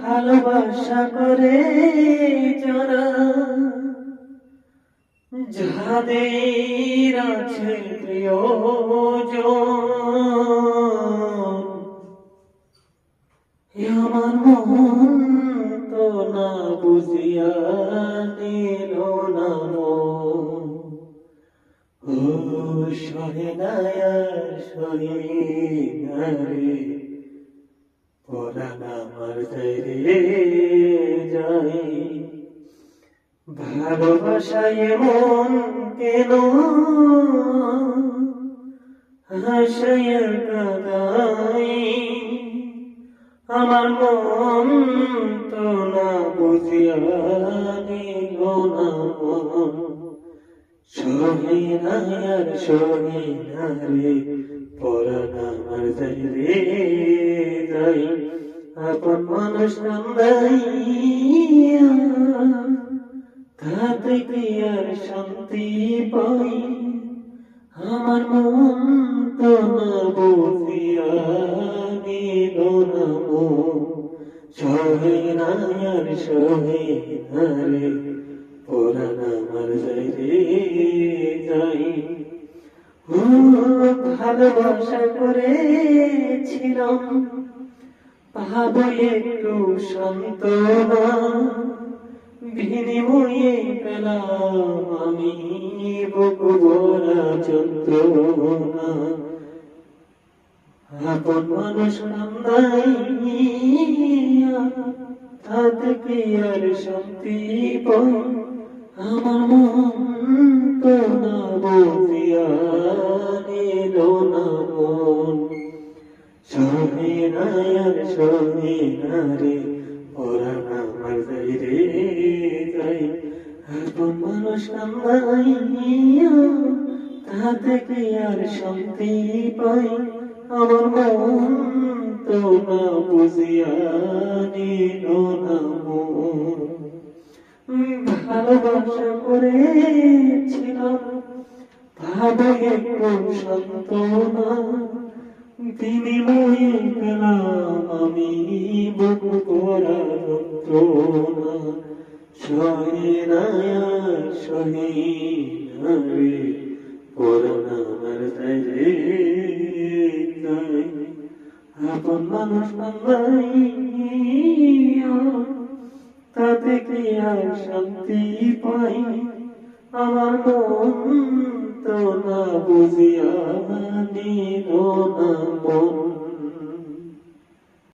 ভালোবাসা করে যারা যাদের আছে প্রিয়জন, আমার মন তো না বুঝিয়া নিল না মন। ও সহে না আর সহে না রে, পরাণ আমার রে যায়। ভালোবাসায় মন কেন হাসাইয়া কাঁদাই, আমার মন তো না বুঝিয়া নিল না মন। সহে না আর সহে না রে, পরাণ আমার রে যাই। আপন মানুষ কান্দাইয়া তাতে কি আর শান্তি পাই, আমার মন তো না বুঝিয়া নিল না মন। সহে না আর সহে না রে, পরাণ আমার রে যাই। ভালোবাসা করেছিলাম পাবো একটু সান্ত্বনা, বিনিময়ে পেলাম আমি বুকু ভরা যন্ত্রণা। আপন মানুষ কান্দাইয়া তাতে কি আর শান্তি পাই, আমার মন তো না বুঝিয়া নিল না মন। সহে না আর সহে না রে, পরাণ আমার রে যাই। আপন মানুষ কান্দাইয়া তাতে কি আর শান্তি পাই, আমার মন তো না বুঝিয়া নিল না মন। ভালোবাসা করেছিলাম ভাবে একটু সান্ত্বনা, বিনিময়ে পেলাম আমি বুকু ভরা যন্ত্রণা। সহে না আর সহে না রে, পরাণ আমার রে যাই। আপন মানুষ কান্দাইয়া তাতে কি আর শান্তি পাই, আমার মন তো না বুঝিয়া নিল না মন।